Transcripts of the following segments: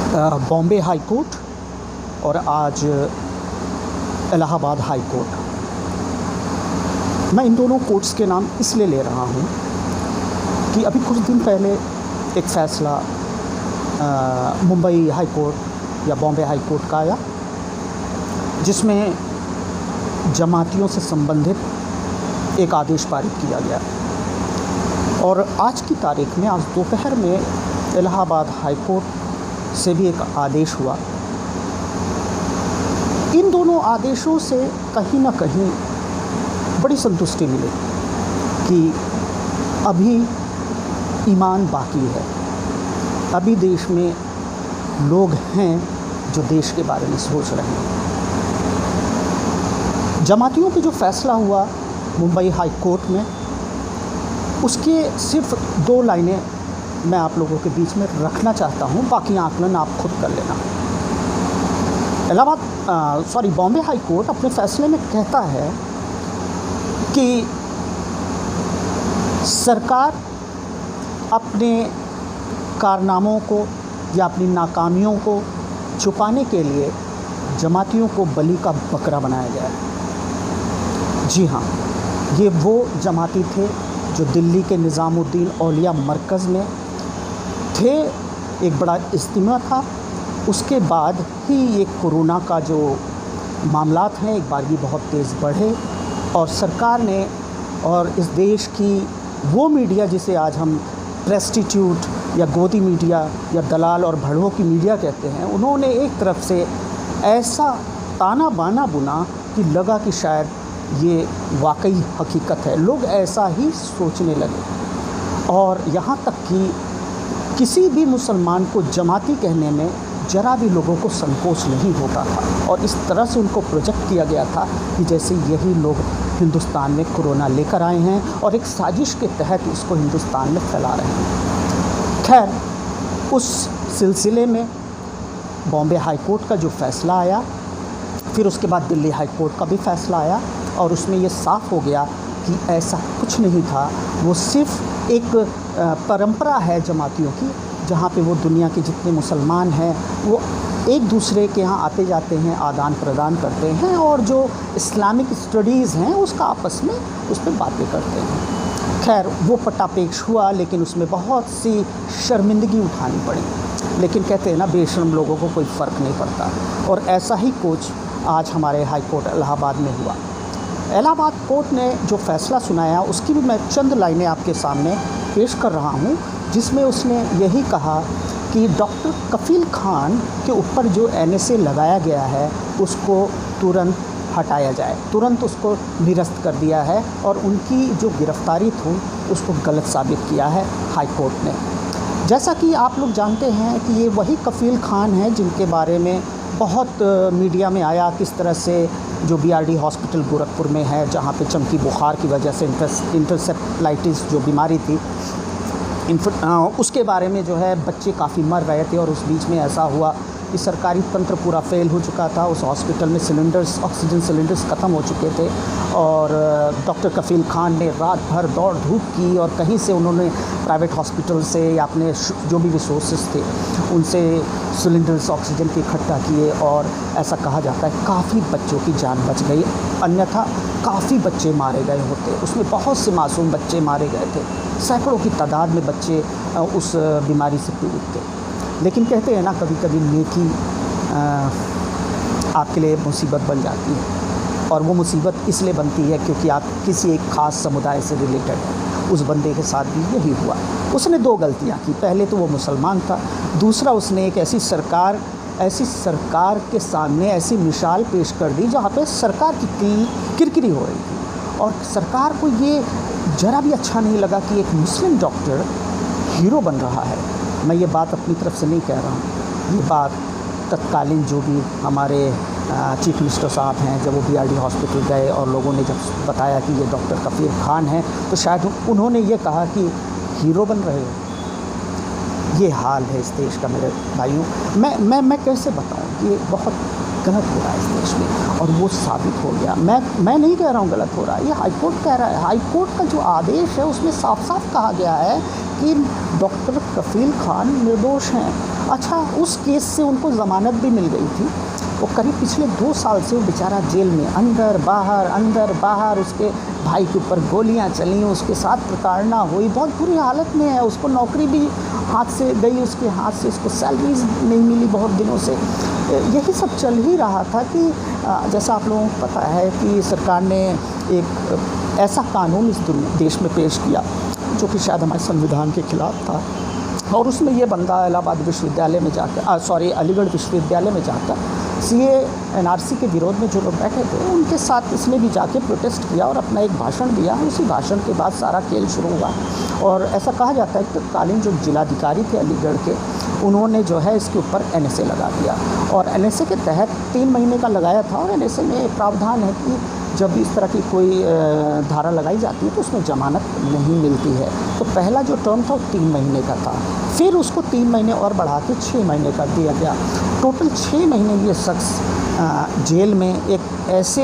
Bombay high court और आज Allahabad high court. मैं इन दोनों कोर्ट्स के नाम इसलिए ले रहा हूँ कि अभी कुछ दिन पहले एक फ़ैसला मुंबई हाई कोर्ट या बॉम्बे हाई कोर्ट का आया, जिसमें जमातियों से संबंधित एक आदेश पारित किया गया। और आज की तारीख में, आज दोपहर में इलाहाबाद हाई कोर्ट से भी एक आदेश हुआ। इन दोनों आदेशों से कहीं ना कहीं बड़ी संतुष्टि मिली कि अभी ईमान बाकी है, अभी देश में लोग हैं जो देश के बारे में सोच रहे हैं। जमातियों पे जो फ़ैसला हुआ मुंबई हाई कोर्ट में, उसके सिर्फ 2 लाइनें मैं आप लोगों के बीच में रखना चाहता हूँ, बाकी आकलन आप खुद कर लेना। बॉम्बे हाई कोर्ट अपने फ़ैसले में कहता है कि सरकार अपने कारनामों को या अपनी नाकामियों को छुपाने के लिए जमातियों को बलि का बकरा बनाया गया है। जी हाँ, ये वो जमाती थे जो दिल्ली के निज़ामुद्दीन औलिया मरकज़ में थे। एक बड़ा इज्तिमा था, उसके बाद ही ये कोरोना का जो मामलात हैं एक बार भी बहुत तेज़ बढ़े और सरकार ने और इस देश की वो मीडिया जिसे आज हम प्रेस्टिट्यूट या गोदी मीडिया या दलाल और भड़ों की मीडिया कहते हैं, उन्होंने एक तरफ से ऐसा ताना बाना बुना कि लगा कि शायद ये वाकई हकीकत है। लोग ऐसा ही सोचने लगे और यहाँ तक कि किसी भी मुसलमान को जमाती कहने में ज़रा भी लोगों को संकोच नहीं होता था और इस तरह से उनको प्रोजेक्ट किया गया था कि जैसे यही लोग हिंदुस्तान में कोरोना लेकर आए हैं और एक साजिश के तहत इसको हिंदुस्तान में फैला रहे हैं। खैर, उस सिलसिले में बॉम्बे हाई कोर्ट का जो फ़ैसला आया, फिर उसके बाद दिल्ली हाई कोर्ट का भी फ़ैसला आया और उसमें ये साफ़ हो गया कि ऐसा कुछ नहीं था। वो सिर्फ़ एक परंपरा है जमातियों की, जहाँ पे वो दुनिया के जितने मुसलमान हैं वो एक दूसरे के यहाँ आते जाते हैं, आदान प्रदान करते हैं और जो इस्लामिक स्टडीज़ हैं उसका आपस में उस पर बातें करते हैं। खैर, वो पटापेश हुआ, लेकिन उसमें बहुत सी शर्मिंदगी उठानी पड़ी। लेकिन कहते हैं ना, बेशर्म लोगों को कोई फ़र्क नहीं पड़ता। और ऐसा ही कुछ आज हमारे हाई कोर्ट इलाहाबाद में हुआ। इलाहाबाद कोर्ट ने जो फ़ैसला सुनाया उसकी भी मैं चंद लाइनें आपके सामने पेश कर रहा हूँ, जिसमें उसने यही कहा कि डॉक्टर कफ़ील खान के ऊपर जो NSA लगाया गया है उसको तुरंत हटाया जाए, तुरंत उसको निरस्त कर दिया है और उनकी जो गिरफ़्तारी थी उसको गलत साबित किया है हाई कोर्ट ने। जैसा कि आप लोग जानते हैं कि ये वही कफ़ील खान हैं जिनके बारे में बहुत मीडिया में आया किस तरह से जो BRD हॉस्पिटल गोरखपुर में है, जहाँ पे चमकी बुखार की वजह से इंसेफ्लाइटिस जो बीमारी थी, उसके बारे में जो है बच्चे काफ़ी मर रहे थे और उस बीच में ऐसा हुआ कि सरकारी तंत्र पूरा फेल हो चुका था। उस हॉस्पिटल में सिलेंडर्स, ऑक्सीजन सिलेंडर्स ख़त्म हो चुके थे और डॉक्टर कफ़ील खान ने रात भर दौड़ धूप की और कहीं से उन्होंने प्राइवेट हॉस्पिटल से या अपने जो भी रिसोर्सेज थे उनसे सिलेंडर्स ऑक्सीजन के इकट्ठा किए और ऐसा कहा जाता है काफ़ी बच्चों की जान बच गई, अन्यथा काफ़ी बच्चे मारे गए होते। उसमें बहुत से मासूम बच्चे मारे गए थे, सैकड़ों की तादाद में बच्चे उस बीमारी से पीड़ित थे। लेकिन कहते हैं ना, कभी कभी नेकी आपके लिए मुसीबत बन जाती है और वो मुसीबत इसलिए बनती है क्योंकि आप किसी एक ख़ास समुदाय से रिलेटेड हैं। उस बंदे के साथ भी यही हुआ। उसने 2 गलतियां की। पहले तो वो मुसलमान था, दूसरा उसने एक ऐसी सरकार के सामने ऐसी मिसाल पेश कर दी जहाँ पे सरकार की किरकिरी हो रही थी और सरकार को ये ज़रा भी अच्छा नहीं लगा कि एक मुस्लिम डॉक्टर हीरो बन रहा है। मैं ये बात अपनी तरफ से नहीं कह रहा हूँ, ये बात तत्कालीन जो भी हमारे चीफ मिनिस्टर साहब हैं, जब वो BRD हॉस्पिटल गए और लोगों ने जब बताया कि ये डॉक्टर कफ़ील खान हैं, तो शायद उन्होंने ये कहा कि हीरो बन रहे हो। ये हाल है इस देश का मेरे भाइयों। मैं कैसे बताऊँ कि ये बहुत गलत हो रहा है इस देश में और वो साबित हो गया। मैं नहीं कह रहा हूँ गलत हो रहा है, ये हाई कोर्ट कह रहा है। हाई कोर्ट का जो आदेश है उसमें साफ साफ कहा गया है कि डॉक्टर कफ़ील खान निर्दोष हैं अच्छा, उस केस से उनको ज़मानत भी मिल गई थी। वो करीब पिछले 2 साल से वो बेचारा जेल में अंदर बाहर उसके भाई के ऊपर गोलियां चली, उसके साथ प्रताड़ना हुई, बहुत बुरी हालत में है। उसको नौकरी भी हाथ से गई, उसके हाथ से उसको सैलरीज नहीं मिली बहुत दिनों से। यही सब चल ही रहा था कि जैसा आप लोगों को पता है कि सरकार ने एक ऐसा कानून इस देश में पेश किया जो कि शायद हमारे संविधान के खिलाफ था, और उसमें ये बंदा इलाहाबाद विश्वविद्यालय में जाकर अलीगढ़ विश्वविद्यालय में जाकर सीए एनआरसी के विरोध में जो लोग बैठे थे उनके साथ इसने भी जाके प्रोटेस्ट किया और अपना एक भाषण दिया। उसी भाषण के बाद सारा खेल शुरू हुआ, और ऐसा कहा जाता है कि तत्कालीन जो जिलाधिकारी थे अलीगढ़ के, उन्होंने जो है इसके ऊपर एनएसए लगा दिया, और एनएसए के तहत 3 महीने का लगाया था। और एनएसए में प्रावधान है कि जब इस तरह की कोई धारा लगाई जाती है तो उसमें ज़मानत नहीं मिलती है। तो पहला जो टर्म था वो 3 महीने का था, फिर उसको 3 महीने और बढ़ा के 6 महीने कर दिया गया। टोटल 6 महीने ये शख्स जेल में एक ऐसे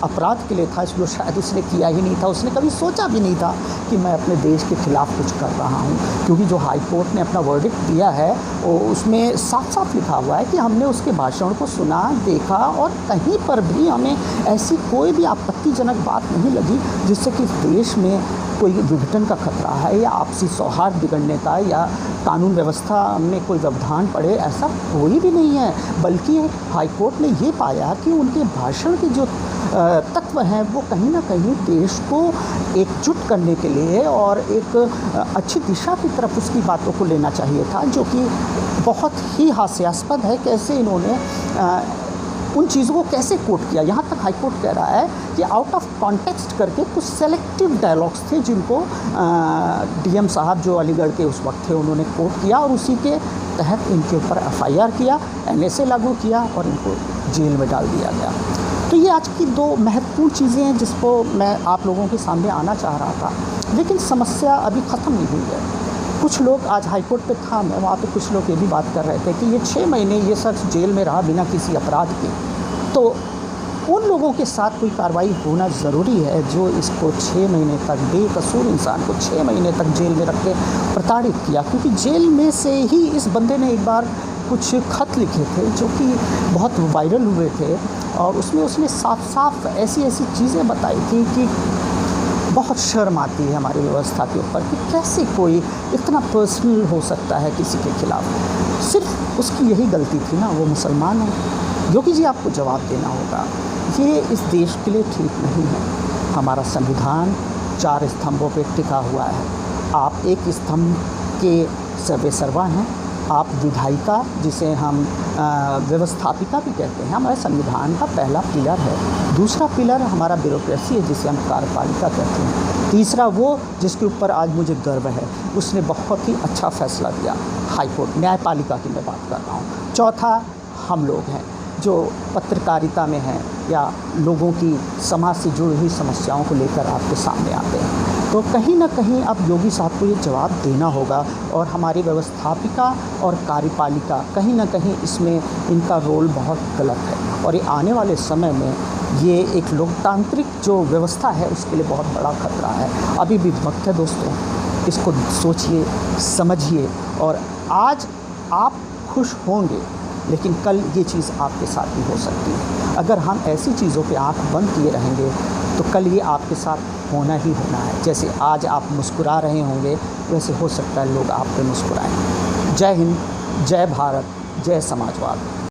अपराध के लिए था जो शायद उसने किया ही नहीं था। उसने कभी सोचा भी नहीं था कि मैं अपने देश के ख़िलाफ़ कुछ कर रहा हूँ, क्योंकि जो हाई कोर्ट ने अपना वर्डिक्ट दिया है उसमें साफ साफ लिखा हुआ है कि हमने उसके भाषण को सुना, देखा, और कहीं पर भी हमें ऐसी कोई भी आपत्तिजनक बात नहीं लगी जिससे कि देश में कोई विघटन का खतरा है या आपसी सौहार्द बिगड़ने का या कानून व्यवस्था में कोई व्यवधान पड़े, ऐसा कोई भी नहीं है। बल्कि हाई कोर्ट ने ये पाया कि उनके भाषण के जो तत्व हैं वो कहीं ना कहीं देश को एकजुट करने के लिए और एक अच्छी दिशा की तरफ उसकी बातों को लेना चाहिए था, जो कि बहुत ही हास्यास्पद है कैसे इन्होंने उन चीज़ों को कैसे कोट किया। यहाँ तक हाई कोर्ट कह रहा है कि आउट ऑफ कॉन्टेक्स्ट करके कुछ सेलेक्टिव डायलॉग्स थे जिनको डीएम साहब जो अलीगढ़ के उस वक्त थे उन्होंने कोट किया, और उसी के तहत इनके ऊपर एफआईआर किया, एनएसए लागू किया और इनको जेल में डाल दिया गया। तो ये आज की 2 महत्वपूर्ण चीज़ें हैं जिसको मैं आप लोगों के सामने आना चाह रहा था, लेकिन समस्या अभी ख़त्म नहीं हुई है। कुछ लोग आज हाई कोर्ट पे था, मैं वहाँ पे कुछ लोग ये भी बात कर रहे थे कि ये 6 महीने ये शख्स जेल में रहा बिना किसी अपराध के, तो उन लोगों के साथ कोई कार्रवाई होना ज़रूरी है जो इसको 6 महीने तक, बेकसूर इंसान को 6 महीने तक जेल में रख के प्रताड़ित किया। क्योंकि जेल में से ही इस बंदे ने एक बार कुछ खत लिखे थे जो कि बहुत वायरल हुए थे, और उसमें उसने साफ साफ ऐसी ऐसी चीज़ें बताई थी कि बहुत शर्म आती है हमारी व्यवस्था के ऊपर कि कैसे कोई इतना पर्सनल हो सकता है किसी के खिलाफ। सिर्फ उसकी यही गलती थी ना, वो मुसलमान है। योगी जी आपको जवाब देना होगा, ये इस देश के लिए ठीक नहीं है। हमारा संविधान 4 स्तंभों पे टिका हुआ है, आप एक स्तंभ के सर्वेसर्वा हैं, आप विधायिका जिसे हम व्यवस्थापिका भी कहते हैं, हमारे संविधान का पहला पिलर है। दूसरा पिलर हमारा ब्यूरोक्रेसी है जिसे हम कार्यपालिका कहते हैं। तीसरा वो जिसके ऊपर आज मुझे गर्व है, उसने बहुत ही अच्छा फैसला दिया, हाई कोर्ट, न्यायपालिका की मैं बात कर रहा हूँ। चौथा हम लोग हैं जो पत्रकारिता में हैं या लोगों की समाज से जुड़ी हुई समस्याओं को लेकर आपके सामने आते हैं। तो कहीं ना कहीं अब योगी साहब को ये जवाब देना होगा, और हमारी व्यवस्थापिका और कार्यपालिका कहीं ना कहीं इसमें इनका रोल बहुत गलत है, और ये आने वाले समय में ये एक लोकतांत्रिक जो व्यवस्था है उसके लिए बहुत बड़ा खतरा है। अभी भी वक्त है दोस्तों, इसको सोचिए, समझिए, और आज आप खुश होंगे लेकिन कल ये चीज़ आपके साथ भी हो सकती है। अगर हम ऐसी चीज़ों पे आँख बंद किए रहेंगे तो कल ये आपके साथ होना ही होना है। जैसे आज आप मुस्कुरा रहे होंगे वैसे हो सकता है लोग आप पे मुस्कुराएं। जय हिंद, जय भारत, जय समाजवाद।